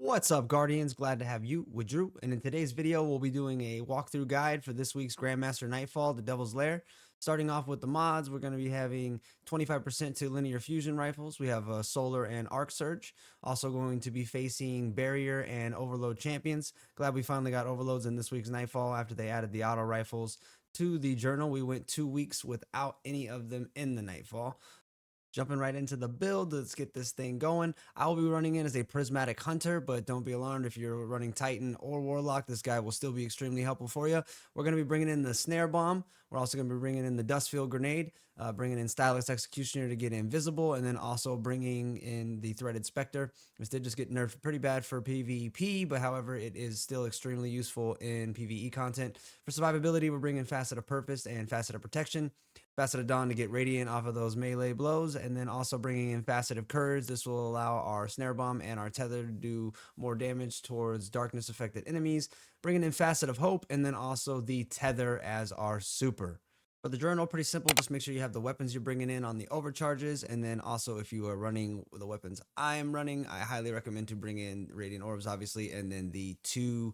What's up, Guardians? Glad to have you with Drew. And in today's video, we'll be doing a walkthrough guide for this week's Grandmaster Nightfall, the Devil's Lair. Starting off with the mods, we're going to be having 25% to linear fusion rifles. We have solar and arc surge. Also going to be facing barrier and overload champions. Glad we finally got overloads in this week's Nightfall after they added the auto rifles to the journal. We went 2 weeks without any of them in the Nightfall. Jumping right into the build, let's get this thing going. I'll be running in as a Prismatic Hunter, but don't be alarmed if you're running Titan or Warlock. This guy will still be extremely helpful for you. We're going to be bringing in the Snare Bomb. We're also going to be bringing in the Dustfield Grenade, bringing in Stylus Executioner to get invisible, and then also bringing in the Threaded Spectre. This did just get nerfed pretty bad for PvP, but however, it is still extremely useful in PvE content. For survivability, we're bringing Facet of Purpose and Facet of Protection. Facet of Dawn to get radiant off of those melee blows, and then also bringing in Facet of Courage. This will allow our Snare Bomb and our Tether to do more damage towards darkness affected enemies. Bringing in Facet of Hope, and then also the Tether as our super. For the journal, pretty simple. Just make sure you have the weapons you're bringing in on the overcharges, and then also if you are running the weapons I am running, I highly recommend to bring in Radiant Orbs, obviously, and then the two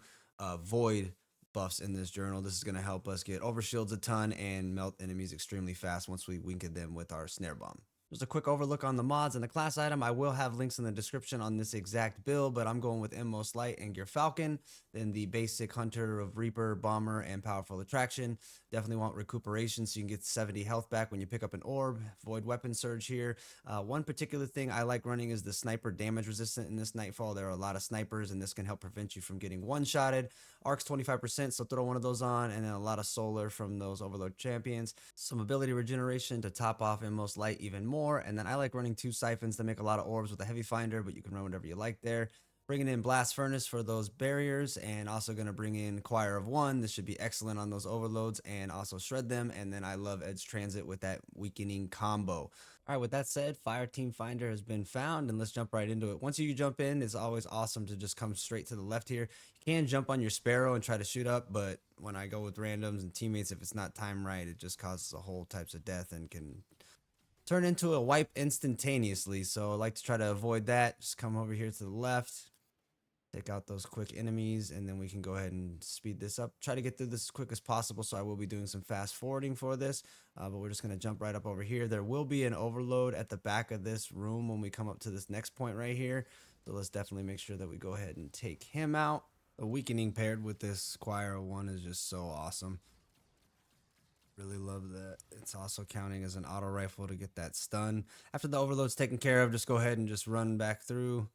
Void buffs in this journal. This is going to help us get overshields a ton and melt enemies extremely fast once we winked them with our Snare Bomb. Just a quick overlook on the mods and the class item. I will have links in the description on this exact build, but I'm going with Inmost Light and Gear Falcon. Then the basic Hunter of Reaper, Bomber, and Powerful Attraction. Definitely want recuperation so you can get 70 health back when you pick up an orb. Void Weapon Surge here. One particular thing I like running is the Sniper Damage Resistant in this Nightfall. There are a lot of snipers, and this can help prevent you from getting one-shotted. Arc's 25%, so throw one of those on, and then a lot of Solar from those Overload Champions. Some ability regeneration to top off Inmost Light even more, and then I like running 2 Siphons to make a lot of orbs with a Heavy Finder, but you can run whatever you like there. Bringing in Blast Furnace for those barriers, and also going to bring in Choir of One. This should be excellent on those overloads and also shred them. And then I love Edge Transit with that weakening combo. All right, with that said, Fire Team Finder has been found, and let's jump right into it. Once you jump in, it's always awesome to just come straight to the left here. You can jump on your Sparrow and try to shoot up, but when I go with randoms and teammates, if it's not timed right, it just causes a whole types of death and can turn into a wipe instantaneously. So I like to try to avoid that. Just come over here to the left, take out those quick enemies, and then we can go ahead and speed this up. Try to get through this as quick as possible, so I will be doing some fast forwarding for this, but we're just going to jump right up over here. There will be an overload at the back of this room when we come up to this next point right here, so let's definitely make sure that we go ahead and take him out. The weakening paired with this Choir 1 is just so awesome. Really love that. It's also counting as an auto rifle to get that stun. After the overload's taken care of, just go ahead and just run back through.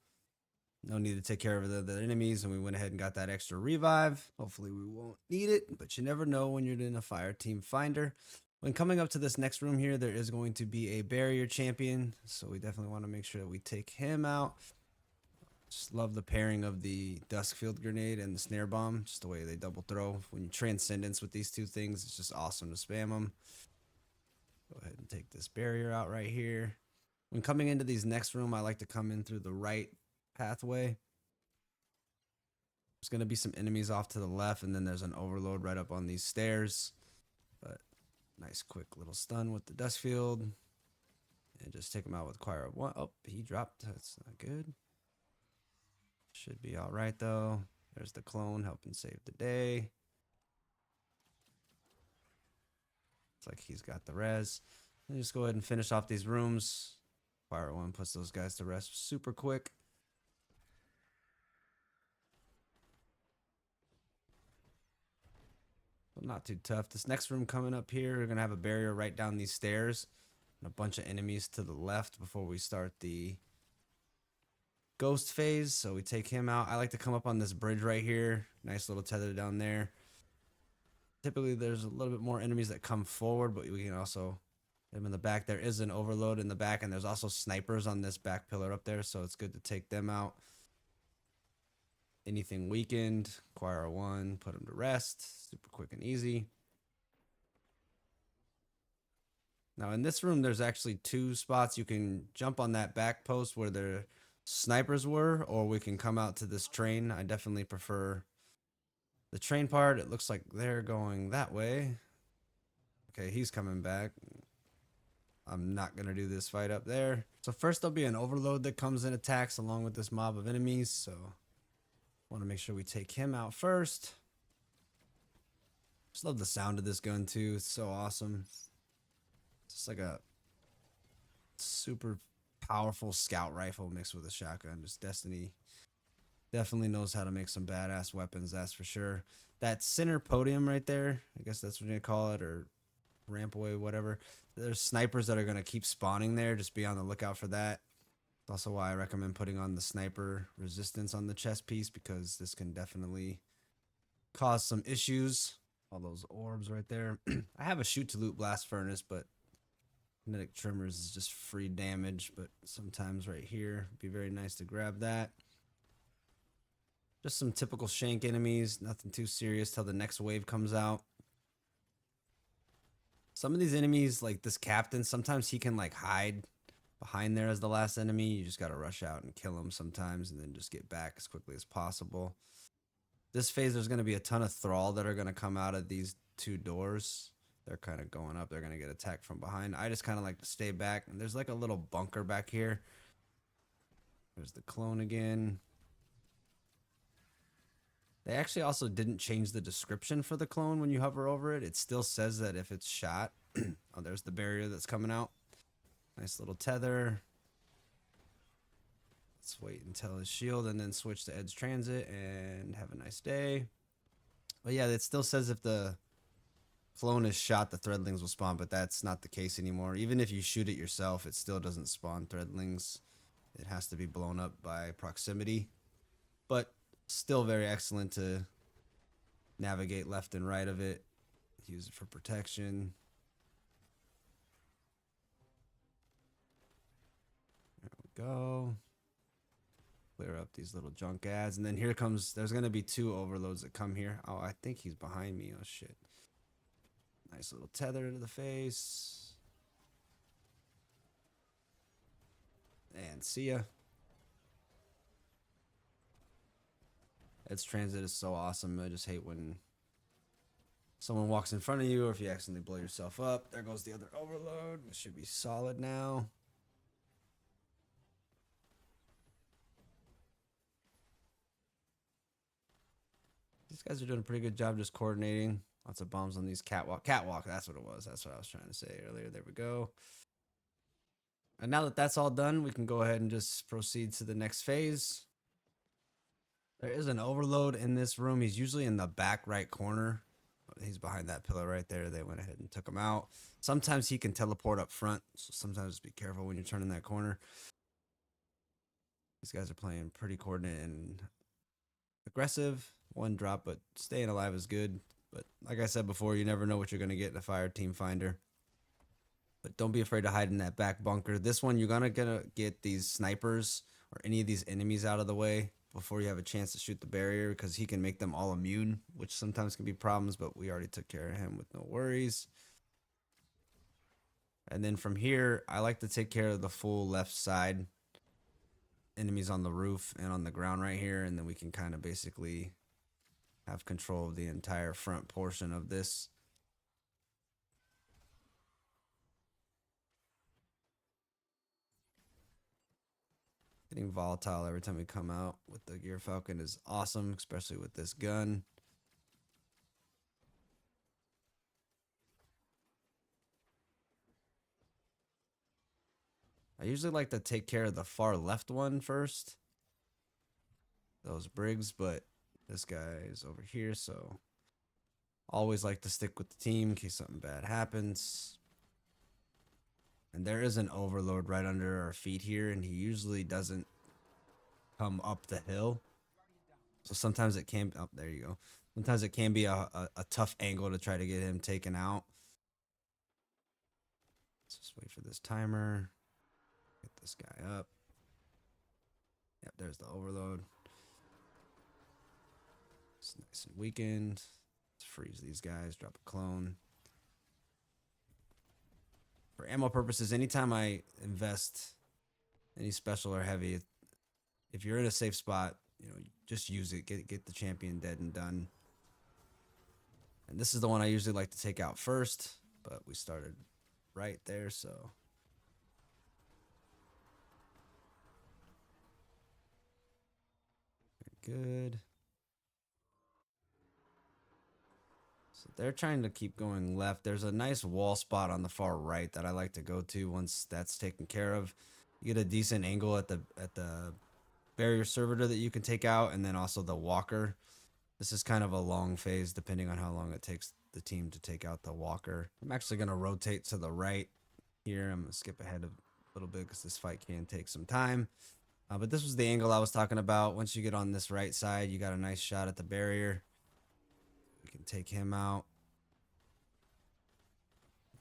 No need to take care of the enemies, and we went ahead and got that extra revive. Hopefully we won't need it, but you never know when you're in a Fire Team Finder. When coming up to this next room here, there is going to be a barrier champion, so we definitely want to make sure that we take him out. Just love the pairing of the Duskfield Grenade and the Snare Bomb, just the way they double throw. When you Transcendence with these two things, it's just awesome to spam them. Go ahead and take this barrier out right here. When coming into these next room, I like to come in through the right pathway. There's going to be some enemies off to the left, and then there's an overload right up on these stairs. But nice quick little stun with the Dustfield. And just take him out with Choir of One. Oh, he dropped. That's not good. Should be all right, though. There's the clone helping save the day. It's like he's got the res. And just go ahead and finish off these rooms. Choir 1 puts those guys to rest super quick. Not too tough. This next room coming up here, we're going to have a barrier right down these stairs and a bunch of enemies to the left before we start the ghost phase. So we take him out. I like to come up on this bridge right here. Nice little tether down there. Typically there's a little bit more enemies that come forward, but we can also hit them in the back. There is an overload in the back, and there's also snipers on this back pillar up there, so it's good to take them out. Anything weakened, Choir 1, put them to rest. Super quick and easy. Now in this room, there's actually 2 spots. You can jump on that back post where the snipers were, or we can come out to this train. I definitely prefer the train part. It looks like they're going that way. Okay, he's coming back. I'm not going to do this fight up there. So first there'll be an overload that comes and attacks along with this mob of enemies, so Want to make sure we take him out first. Just love the sound of this gun too. It's so awesome. It's just like a super powerful scout rifle mixed with a shotgun. Just Destiny definitely knows how to make some badass weapons, that's for sure. That center podium right there, I guess that's what you call it, or rampway, whatever. There's snipers that are going to keep spawning there. Just be on the lookout for that. That's also why I recommend putting on the sniper resistance on the chest piece, because this can definitely cause some issues. All those orbs right there. I have a shoot to loot blast furnace, but kinetic trimmers is just free damage. But sometimes right here, it'd be very nice to grab that. Just some typical shank enemies, nothing too serious till the next wave comes out. Some of these enemies, like this captain, sometimes he can like hide behind there as the last enemy. You just got to rush out and kill him sometimes and then just get back as quickly as possible. This phase, there's going to be a ton of thrall that are going to come out of these two doors. They're kind of going up. They're going to get attacked from behind. I just kind of like to stay back. And there's like a little bunker back here. There's the clone again. They actually also didn't change the description for the clone when you hover over it. It still says that if it's shot. Oh, there's the barrier that's coming out. Nice little tether. Let's wait until his shield and then switch to Edge Transit and have a nice day. But yeah, it still says if the clone is shot, the threadlings will spawn, but that's not the case anymore. Even if you shoot it yourself, it still doesn't spawn threadlings. It has to be blown up by proximity. But still very excellent to navigate left and right of it. Use it for protection. There we go. Clear up these little junk ads. And then here comes, there's going to be two overloads that come here. Oh, I think he's behind me. Oh, shit. Nice little tether to the face. And see ya. Edge Transit is so awesome. I just hate when someone walks in front of you or if you accidentally blow yourself up. There goes the other overload. This should be solid now. These guys are doing a pretty good job just coordinating. Lots of bombs on these catwalk. Catwalk, that's what it was. That's what I was trying to say earlier. There we go. And now that that's all done, we can go ahead and just proceed to the next phase. There is an overload in this room. He's usually in the back right corner. He's behind that pillar right there. They went ahead and took him out. Sometimes he can teleport up front, so sometimes be careful when you're turning that corner. These guys are playing pretty coordinated and aggressive. One drop, but staying alive is good. But like I said before, you never know what you're going to get in a fire team finder. But don't be afraid to hide in that back bunker. This one, you're gonna get these snipers or any of these enemies out of the way before you have a chance to shoot the barrier, because he can make them all immune, which sometimes can be problems, but we already took care of him with no worries. And then from here, I like to take care of the full left side. Enemies on the roof and on the ground right here, and then we can kind of basically have control of the entire front portion of this. Getting volatile every time we come out with the Gear Falcon is awesome, especially with this gun. I usually like to take care of the far left one first. Those brigs, but this guy is over here, so always like to stick with the team in case something bad happens. And there is an overload right under our feet here, and he usually doesn't come up the hill. So sometimes it can, oh, there you go. Sometimes it can be a tough angle to try to get him taken out. Let's just wait for this timer. Get this guy up. Yep, there's the overload. It's nice and weakened. Let's freeze these guys, drop a clone. For ammo purposes, anytime I invest any special or heavy, if you're in a safe spot, you know, just use it. Get the champion dead and done. And this is the one I usually like to take out first, but we started right there, so. Very good. So they're trying to keep going left. There's a nice wall spot on the far right that I like to go to once that's taken care of. You get a decent angle at the barrier servitor that you can take out, and then also the walker. This is kind of a long phase depending on how long it takes the team to take out the walker. I'm actually going to rotate to the right here. I'm going to skip ahead a little bit because this fight can take some time. But this was the angle I was talking about. Once you get on this right side, you got a nice shot at the barrier. We can take him out.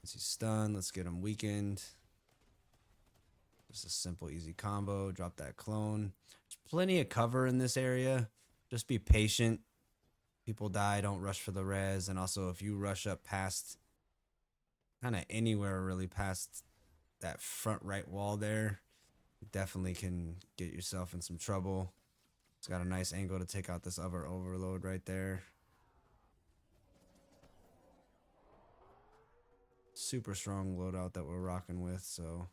Once he's stunned, let's get him weakened. Just a simple, easy combo. Drop that clone. There's plenty of cover in this area. Just be patient. People die, don't rush for the res. And also, if you rush up past kind of anywhere really past that front right wall there, you definitely can get yourself in some trouble. It's got a nice angle to take out this other overload right there. Super strong loadout that we're rocking with, so.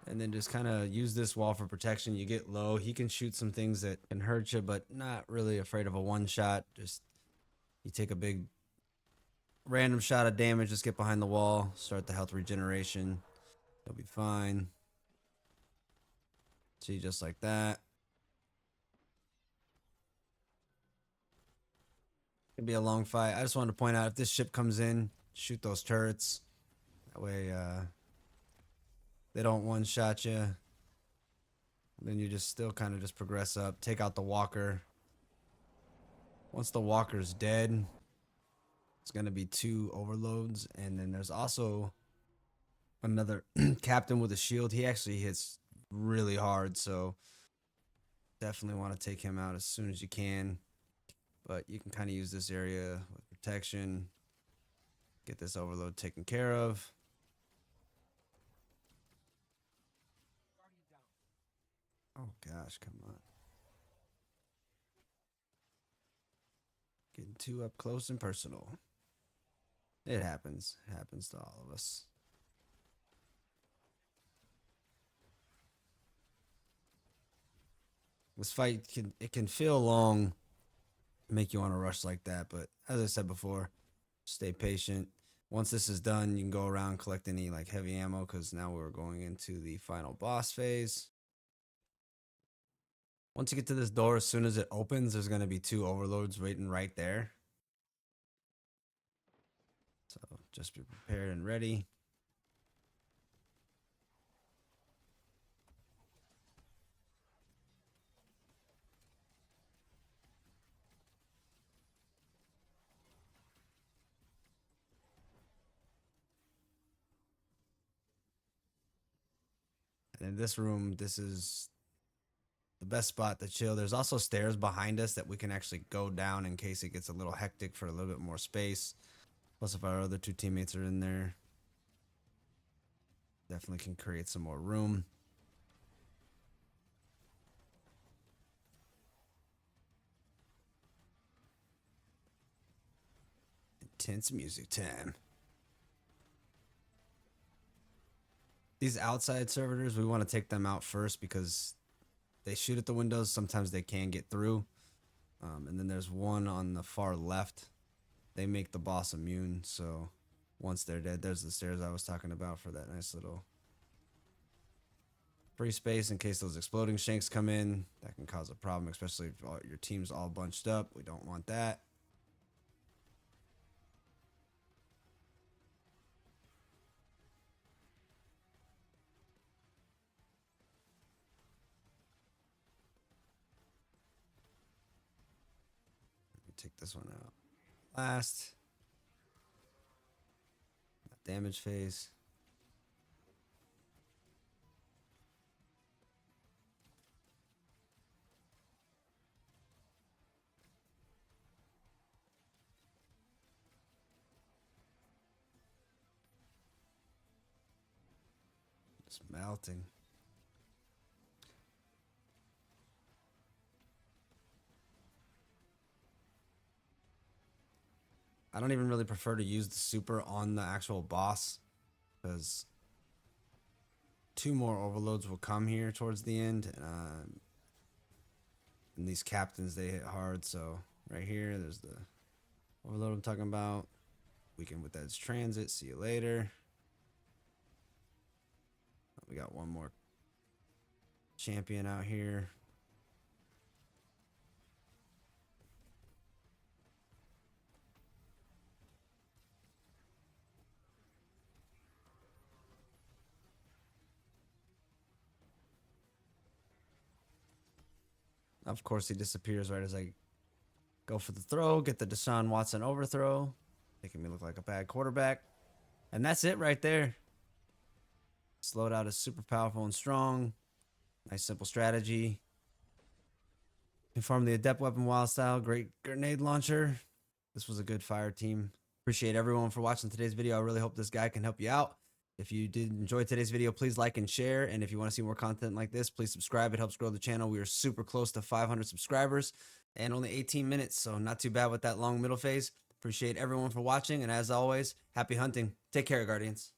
And then just kind of use this wall for protection. You get low. He can shoot some things that can hurt you, but not really afraid of a one shot. Just you take a big random shot of damage, just get behind the wall, start the health regeneration. You'll be fine. See, just like that. It'll be a long fight. I just wanted to point out if this ship comes in, shoot those turrets. That way, they don't one shot you. Then you just still kind of just progress up, take out the walker. Once the walker's dead, it's going to be 2 overloads. And then there's also another captain with a shield. He actually hits really hard, so definitely want to take him out as soon as you can. But you can kind of use this area with protection. Get this overload taken care of. Oh gosh, come on. Getting too up close and personal. It happens. It happens to all of us. This fight can feel long, make you want to rush like that, but as I said before, stay patient. Once this is done, you can go around, collect any like heavy ammo, because now we're going into the final boss phase. Once you get to this door, as soon as it opens, there's going to be 2 overloads waiting right there. So just be prepared and ready. And in this room, this is the best spot to chill. There's also stairs behind us that we can actually go down in case it gets a little hectic for a little bit more space. Plus, if our other 2 teammates are in there, definitely can create some more room. Intense music time. These outside servitors, we want to take them out first because they shoot at the windows. Sometimes they can get through. And then there's one on the far left. They make the boss immune. So once they're dead, there's the stairs I was talking about for that nice little free space in case those exploding shanks come in. That can cause a problem, especially if your team's all bunched up. We don't want that. Take this one out last. Damage phase. Just melting. I don't even really prefer to use the super on the actual boss because 2 more overloads will come here towards the end. And these captains, they hit hard. So right here, there's the Overload I'm talking about. Weekend with Ed's Transit. See you later. We got one more champion out here. Of course, he disappears right as I go for the throw. Get the Deshaun Watson overthrow. Making me look like a bad quarterback. And that's it right there. Slowed out is super powerful and strong. Nice simple strategy. Inform the Adept Weapon Wild Style. Great grenade launcher. This was a good fire team. Appreciate everyone for watching today's video. I really hope this guy can help you out. If you did enjoy today's video, please like and share. And if you want to see more content like this, please subscribe. It helps grow the channel. We are super close to 500 subscribers and only 18 minutes. So not too bad with that long middle phase. Appreciate everyone for watching. And as always, happy hunting. Take care, Guardians.